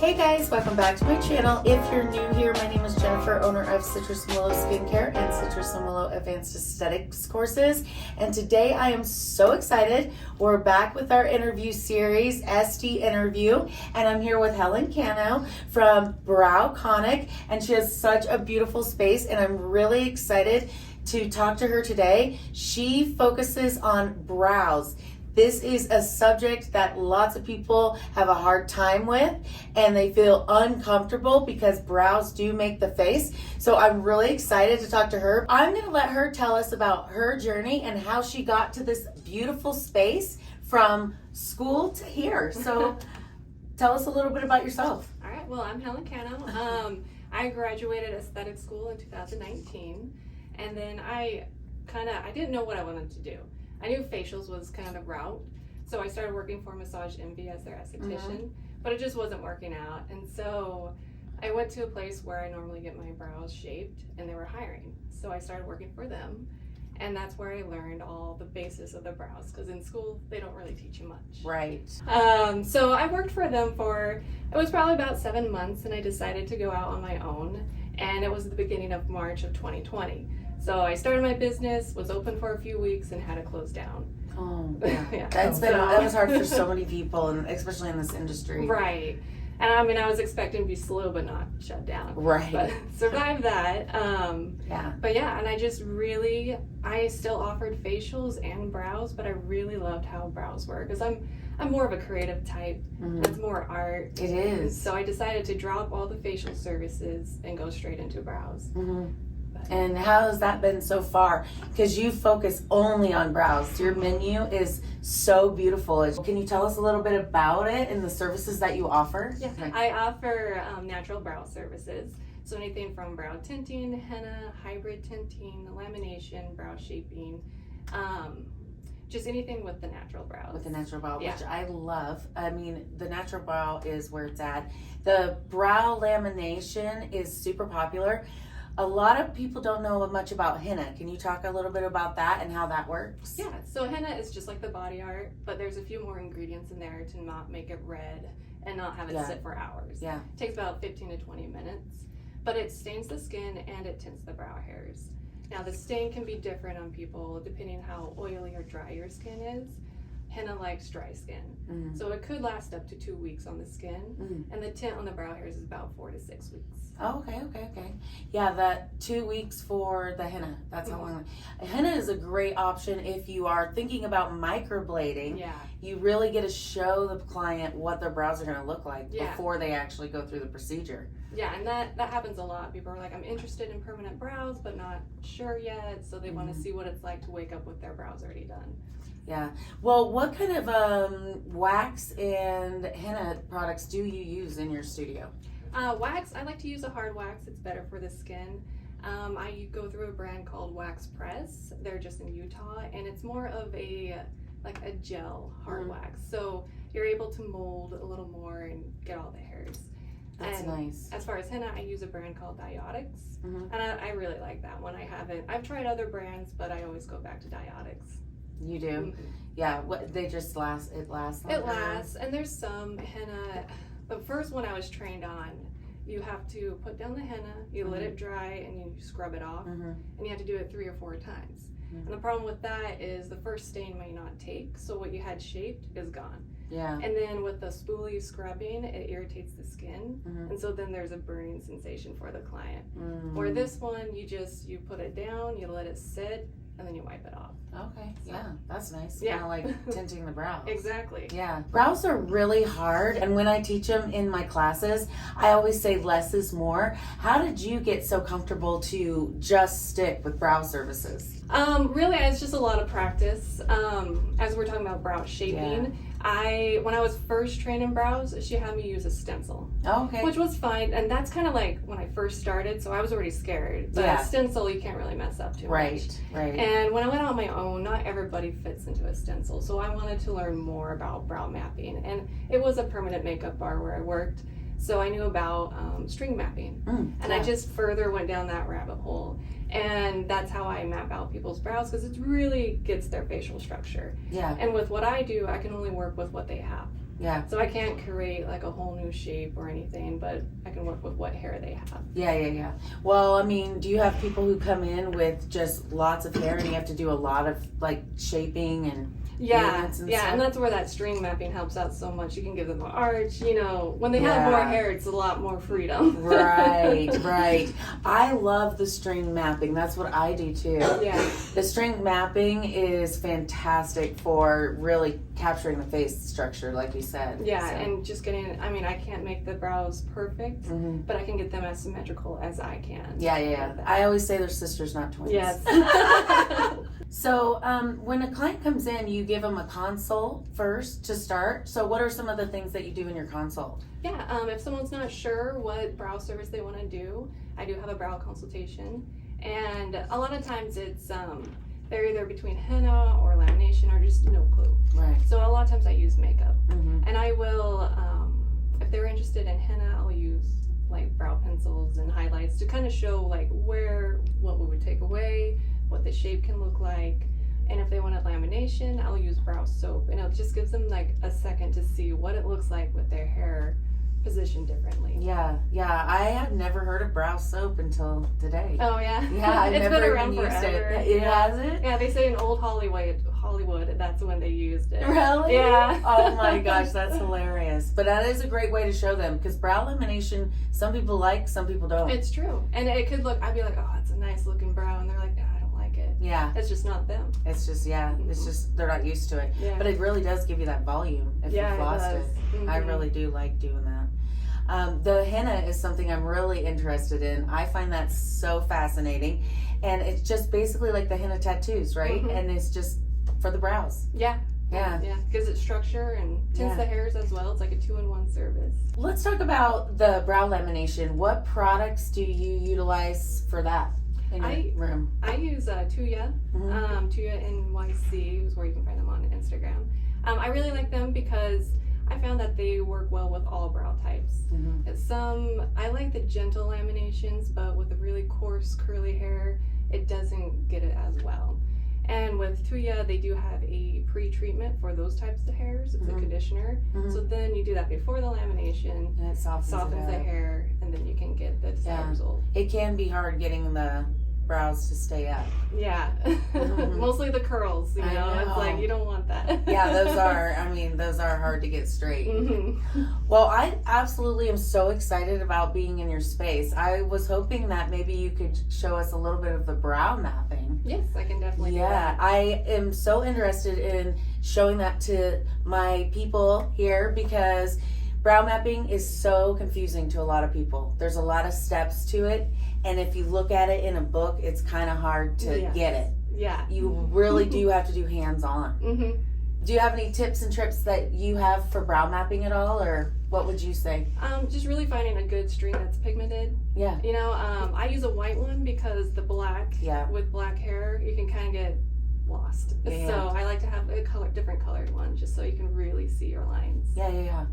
Hey guys, welcome back to my channel. If you're new here, my name is Jennifer, owner of Citrusandwillow Skincare and Citrusandwillow Advanced Aesthetics courses. And today I am so excited. We're back with our interview series, ESTY Interview, and I'm here with Helen Cano from Browconic, and she has such a beautiful space, and I'm really excited to talk to her today. She focuses on brows. This is a subject that lots of people have a hard time with, and they feel uncomfortable because brows do make the face. So I'm really excited to talk to her. I'm going to let her tell us about her journey and how she got to this beautiful space from school to here. So tell us a little bit about yourself. All right, well, I'm Helen Cano. I graduated aesthetic school in 2019, and then I didn't know what I wanted to do. I knew facials was kind of the route, so I started working for Massage Envy as their esthetician, but it just wasn't working out. And so I went to a place where I normally get my brows shaped, and they were hiring. So I started working for them, and that's where I learned all the basis of the brows, because in school they don't really teach you much. Right. So I worked for them it was probably about 7 months, and I decided to go out on my own, and it was the beginning of March of 2020. So I started my business, was open for a few weeks, and had to close down. Oh, yeah. That was hard for so many people, and especially in this industry. Right. And I mean, I was expecting to be slow, but not shut down. Right. But survived that. Yeah. But yeah, and I still offered facials and brows, but I really loved how brows were, because I'm more of a creative type. It's more art. It is. So I decided to drop all the facial services and go straight into brows. And how has that been so far? Because you focus only on brows. Your menu is so beautiful. Can you tell us a little bit about it and the services that you offer? Yeah, I offer natural brow services. So anything from brow tinting, henna, hybrid tinting, lamination, brow shaping, just anything with the natural brows. With the natural brow, yeah. Which I love. I mean, the natural brow is where it's at. The brow lamination is super popular. A lot of people don't know much about henna. Can you talk a little bit about that and how that works? Yeah, so henna is just like the body art, but there's a few more ingredients in there to not make it red and not have it sit for hours. Yeah. It takes about 15 to 20 minutes, but it stains the skin and it tints the brow hairs. Now the stain can be different on people depending how oily or dry your skin is. Henna likes dry skin, so it could last up to 2 weeks on the skin, and the tint on the brow hairs is about 4 to 6 weeks. Oh, okay. Yeah, that 2 weeks for the henna. That's how long. Henna is a great option if you are thinking about microblading. Yeah. You really get to show the client what their brows are going to look like before they actually go through the procedure. Yeah, and that happens a lot. People are like, I'm interested in permanent brows, but not sure yet, so they want to see what it's like to wake up with their brows already done. Yeah. Well, what kind of wax and henna products do you use in your studio? Wax, I like to use a hard wax. It's better for the skin. I go through a brand called Wax Press. They're just in Utah, and it's more of a gel hard wax. So you're able to mold a little more and get all the hairs. That's nice. As far as henna, I use a brand called Diotics, and I really like that one. I've tried other brands, but I always go back to Diotics. You do? Yeah, they just last, it lasts longer. It lasts, and there's some henna. The first one I was trained on, you have to put down the henna, you let it dry, and you scrub it off, and you have to do it 3 or 4 times. And the problem with that is the first stain may not take, so what you had shaped is gone. Yeah. And then with the spoolie scrubbing, it irritates the skin, and so then there's a burning sensation for the client. Or this one, you put it down, you let it sit, and then you wipe it off. Okay, so, yeah, that's nice. Yeah. Kind of like tinting the brows. Exactly. Yeah. Brows are really hard, and when I teach them in my classes, I always say less is more. How did you get so comfortable to just stick with brow services? Really, it's just a lot of practice. As we're talking about brow shaping, when I was first trained in brows, she had me use a stencil. Okay. Which was fine, and that's kind of like when I first started, so I was already scared. But a stencil, you can't really mess up too much. Right. And when I went on my own, not everybody fits into a stencil, so I wanted to learn more about brow mapping. And it was a permanent makeup bar where I worked, so I knew about string mapping. And I just further went down that rabbit hole. And that's how I map out people's brows, because it really gets their facial structure. Yeah. And with what I do, I can only work with what they have. Yeah. So I can't create like a whole new shape or anything, but I can work with what hair they have. Yeah. Well, I mean, do you have people who come in with just lots of hair and you have to do a lot of like shaping and maintenance and stuff? And that's where that string mapping helps out so much. You can give them an arch, you know, when they have more hair, it's a lot more freedom. Right. I love the string mapping. That's what I do too. Yeah. The string mapping is fantastic for really capturing the face structure, like you said. Yeah, so. And just getting, I mean, I can't make the brows perfect, but I can get them as symmetrical as I can. Yeah. I always say they're sisters, not twins. Yes. So when a client comes in, you give them a consult first to start. So what are some of the things that you do in your consult? Yeah, if someone's not sure what brow service they want to do, I do have a brow consultation. And a lot of times it's they're either between henna or lamination or just no clue. Right. So a lot of times I use makeup. And I will, if they're interested in henna, I'll use like brow pencils and highlights to kind of show like what we would take away, what the shape can look like. And if they wanted lamination, I'll use brow soap, and it just gives them like a second to see what it looks like with their hair positioned differently. Yeah. I had never heard of brow soap until today. Oh yeah. Yeah, I've it's never been around even used forever. It has it? Yeah, they say in old Hollywood, that's when they used it. Really? Yeah. Oh my gosh, that's hilarious. But that is a great way to show them, because brow lamination, some people like, some people don't. It's true. And it could look, I'd be like, oh, it's a nice looking brow. And they're like, no, I don't like it. Yeah. It's just not them. It's just, it's just, they're not used to it. Yeah. But it really does give you that volume if you've lost it. I really do like doing that. The henna is something I'm really interested in. I find that so fascinating. And it's just basically like the henna tattoos, right? And it's just for the brows. Yeah. Gives it structure and tints the hairs as well. It's like a 2-in-1 service. Let's talk about the brow lamination. What products do you utilize for that in your room? I use Tuya. Tuya NYC is where you can find them on Instagram. I really like them because I found that they work well with all brow types. I like the gentle laminations, but with the really coarse curly hair, it doesn't get it as well. And with Tuya, they do have a pre-treatment for those types of hairs. It's a conditioner. So then you do that before the lamination. And it softens the hair, and then you can get the desired result. It can be hard getting the brows to stay up. Yeah. Mostly the curls, you know? It's like, you don't want that. Yeah, those are hard to get straight. Well, I absolutely am so excited about being in your space. I was hoping that maybe you could show us a little bit of the brow mapping. Yes, I can definitely do that. Yeah, I am so interested in showing that to my people here, because brow mapping is so confusing to a lot of people. There's a lot of steps to it. And if you look at it in a book, it's kind of hard to get it. Yeah. You really do have to do hands-on. Do you have any tips and tricks that you have for brow mapping at all, or what would you say? Just really finding a good string that's pigmented. Yeah. You know, I use a white one because the black, with black hair, you can kind of get lost. Yeah. So I like to have a different colored one, just so you can really see your lines. Yeah,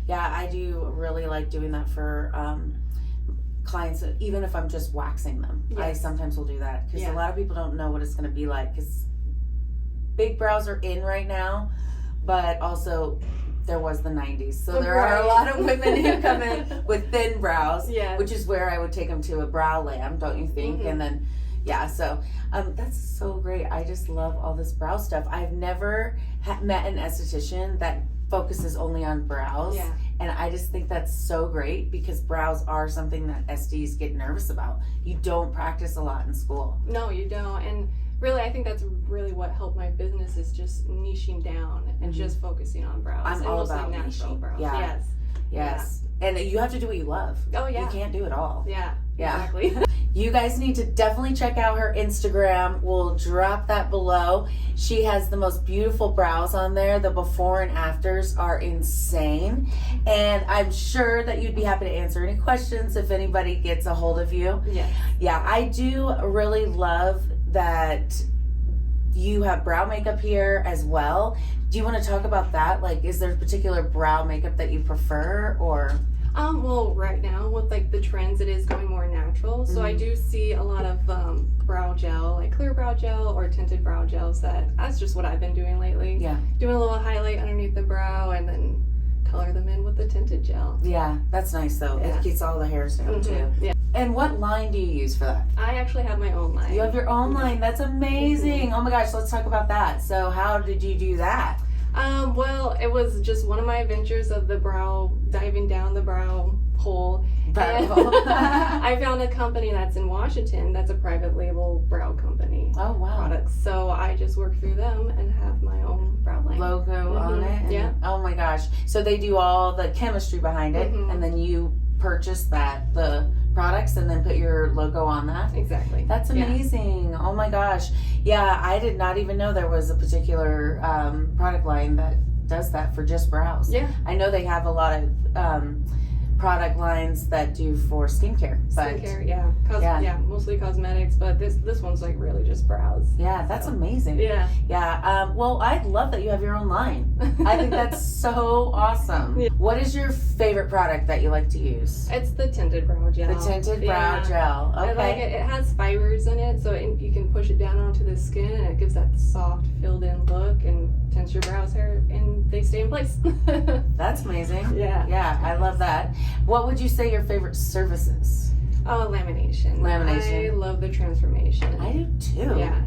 I do really like doing that for clients, even if I'm just waxing them. I sometimes will do that, because a lot of people don't know what it's going to be like, because big brows are in right now, but also there was the 90s, so there are a lot of women who come in with thin brows, which is where I would take them to a brow lamb, don't you think? And then so that's so great. I just love all this brow stuff. I've never met an esthetician that focuses only on brows. And I just think that's so great, because brows are something that SDs get nervous about. You don't practice a lot in school. No, you don't. And really, I think that's really what helped my business, is just niching down and just focusing on brows. I'm all about natural niching. brows. Yes. And you have to do what you love. Oh, yeah. You can't do it all. Yeah. Exactly. You guys need to definitely check out her Instagram. We'll drop that below. She has the most beautiful brows on there. The before and afters are insane. And I'm sure that you'd be happy to answer any questions if anybody gets a hold of you. Yeah, I do really love that you have brow makeup here as well. Do you want to talk about that? Like, is there a particular brow makeup that you prefer, or? Well, right now with like the trends, it is going more natural. So I do see a lot of brow gel, like clear brow gel or tinted brow gels. That's just what I've been doing lately. Yeah. Doing a little highlight underneath the brow, and then with the tinted gel. Yeah, that's nice though. Yeah. It keeps all the hairs down too. Yeah. And what line do you use for that? I actually have my own line. You have your own line. That's amazing. Oh my gosh, let's talk about that. So how did you do that? Well, it was just one of my adventures of the brow, diving down the brow hole. I found a company that's in Washington that's a private label brow company. Oh wow. Products. So I just work through them and have my own brow line. Logo on it. And, yeah. Oh my gosh. So they do all the chemistry behind it, and then you purchase the products and then put your logo on that. Exactly. That's amazing. Oh my gosh. Yeah, I did not even know there was a particular product line that does that for just brows. Yeah. I know they have a lot of product lines that do for skincare. But skincare, yeah, mostly cosmetics, but this one's like really just brows. Yeah, that's amazing. Yeah. Well, I love that you have your own line. I think that's so awesome. Yeah. What is your favorite product that you like to use? It's the tinted brow gel. The tinted brow gel. Okay. I like it. It has fibers in it, so you can push it down onto the skin, and it gives that soft, filled-in look, and tints your brows hair, and they stay in place. That's amazing. Yeah. Yeah, I love that. What would you say your favorite service is? Oh, lamination. Lamination. I love the transformation. I do too. Yeah,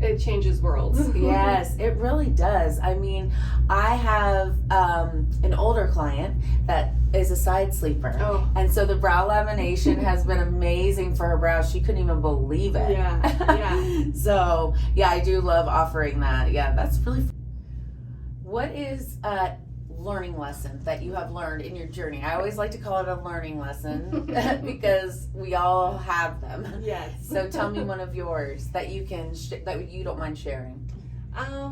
it changes worlds. Yes, it really does. I mean, I have an older client that is a side sleeper. Oh. And so the brow lamination has been amazing for her brows. She couldn't even believe it. Yeah. So, yeah, I do love offering that. Yeah, that's really fun. What is a learning lesson that you have learned in your journey? I always like to call it a learning lesson because we all have them. Yes. So tell me one of yours that you can that you don't mind sharing.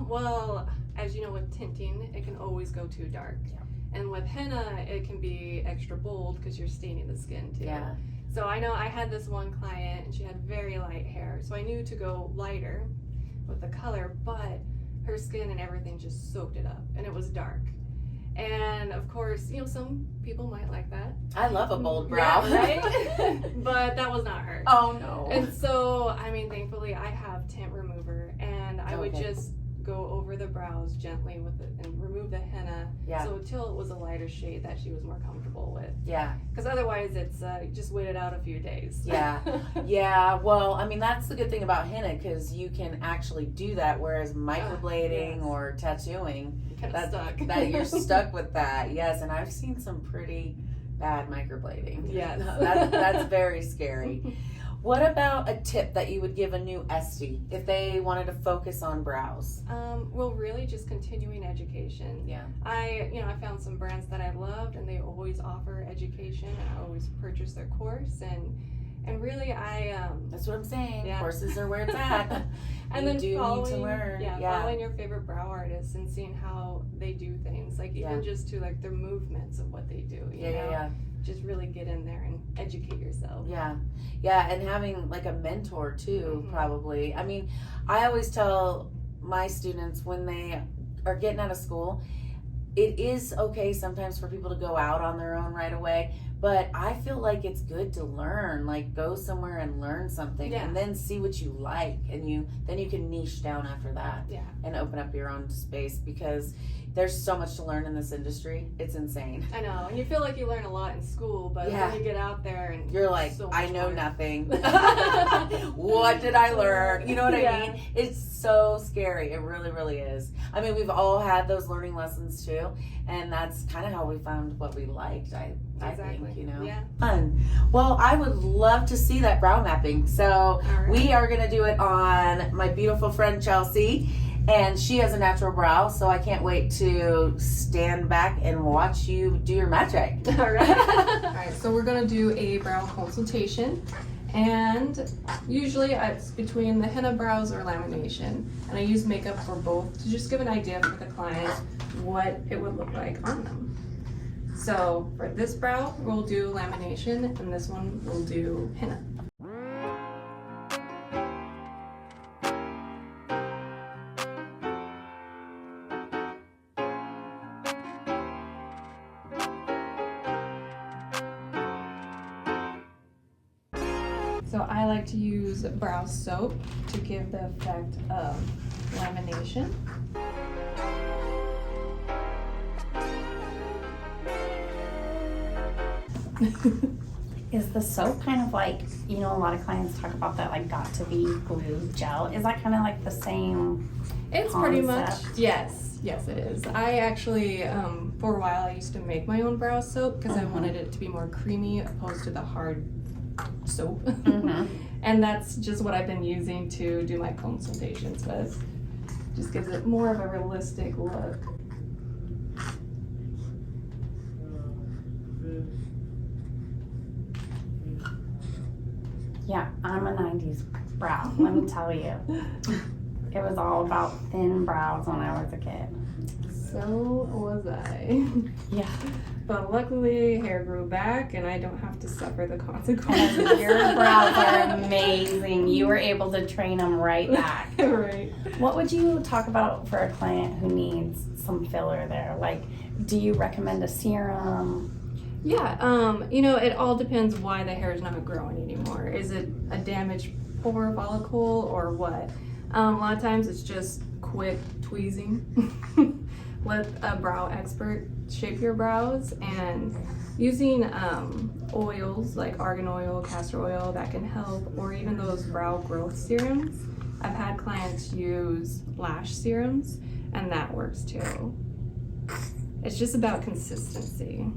Well, as you know, with tinting, it can always go too dark. Yeah. And with henna, it can be extra bold because you're staining the skin too. Yeah. So I know I had this one client and she had very light hair. So I knew to go lighter with the color, but her skin and everything just soaked it up and it was dark. And of course, some people might like that. I love a bold brow. Yeah, right? But that was not her. Oh no. And so, I mean, thankfully I have tint remover, and I would just go over the brows gently with it and remove the henna. Yeah. So until it was a lighter shade that she was more comfortable with. Yeah. Because otherwise it's just wait it out a few days. Yeah. Yeah. Well, I mean, that's the good thing about henna because you can actually do that, whereas microblading or tattooing, that you're stuck with that. Yes. And I've seen some pretty bad microblading. Yes. That's very scary. What about a tip that you would give a new ESTY if they wanted to focus on brows? Well, really just continuing education. Yeah. I found some brands that I loved, and they always offer education. I always purchase their course, and really that's what I'm saying. Yeah. Courses are where it's at. And you then do following, need to learn. Following your favorite brow artists and seeing how they do things, like even just to like their movements of what they do. You know? Just really get in there and educate yourself. Yeah, and having like a mentor too, probably. I mean, I always tell my students when they are getting out of school, it is okay sometimes for people to go out on their own right away, but I feel like it's good to learn, like go somewhere and learn something and then see what you like, and then you can niche down after that and open up your own space, because there's so much to learn in this industry. It's insane. I know, and you feel like you learn a lot in school, but when you get out there and you're like, so I know more. Nothing. What did I learn? You know what I mean? It's so scary. It really, really is. I mean, we've all had those learning lessons too, and that's kind of how we found what we liked. I think, Fun. Well, I would love to see that brow mapping. So we are going to do it on my beautiful friend Chelsea. And she has a natural brow, so I can't wait to stand back and watch you do your magic. All right, so we're going to do a brow consultation. And usually it's between the henna brows or lamination. And I use makeup for both to just give an idea for the client what it would look like on them. So for this brow, we'll do lamination, and this one we'll do henna. So I like to use brow soap to give the effect of lamination. Is the soap kind of like, you know, a lot of clients talk about that like got to be glue gel. Is that kind of like the same It's concept? pretty much, yes, it is. I actually, for a while I used to make my own brow soap because I wanted it to be more creamy opposed to the hard soap. And that's just what I've been using to do my consultations with. Just gives it more of a realistic look. Yeah, I'm a 90s brow, let me tell you. It was all about thin brows when I was a kid. So was I. Yeah. But luckily hair grew back and I don't have to suffer the consequences. Your brows are amazing. You were able to train them right back. Right. What would you talk about for a client who needs some filler there? Like, do you recommend a serum? Yeah, you know, it all depends why the hair is not growing anymore. Is it a damaged pore follicle or what? A lot of times it's just quick tweezing. Let a brow expert shape your brows, and using oils like argan oil, castor oil, that can help, or even those brow growth serums. I've had clients use lash serums and that works too. It's just about consistency.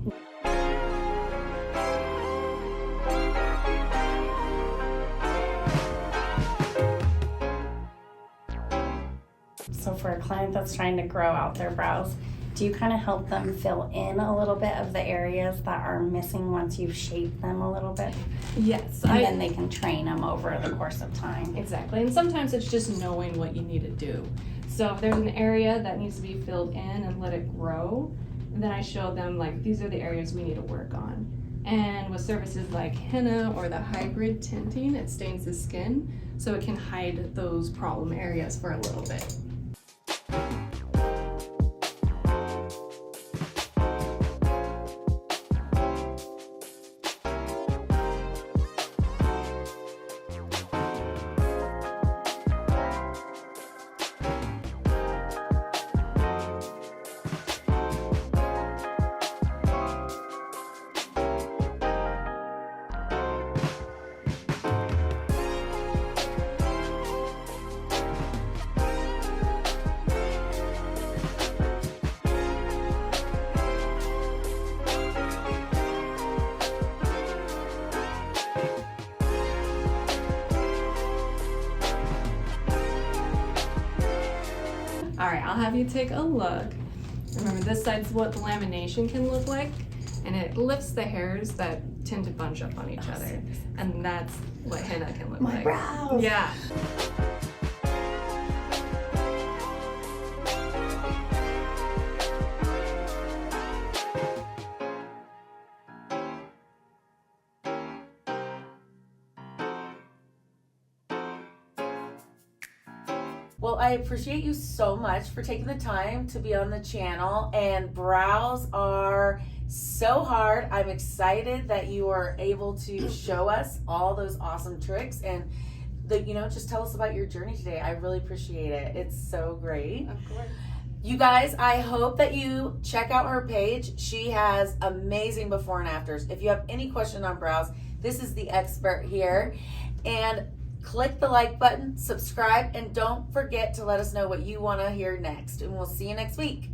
So for a client that's trying to grow out their brows, do you kind of help them fill in a little bit of the areas that are missing once you've shaped them a little bit? Yes. And then they can train them over the course of time. Exactly. And sometimes it's just knowing what you need to do. So if there's an area that needs to be filled in and let it grow, then I show them like, these are the areas we need to work on. And with services like henna or the hybrid tinting, it stains the skin so it can hide those problem areas for a little bit. All right, I'll have you take a look. Remember, this side's what the lamination can look like, and it lifts the hairs that tend to bunch up on each other, and that's what henna can look like. My brows! Yeah. Well, I appreciate you so much for taking the time to be on the channel, and brows are so hard. I'm excited that you are able to show us all those awesome tricks and just tell us about your journey today. I really appreciate it. It's so great. Of course. You guys, I hope that you check out her page. She has amazing before and afters. If you have any question on brows, this is the expert here. And click the like button, subscribe, and don't forget to let us know what you want to hear next. And we'll see you next week.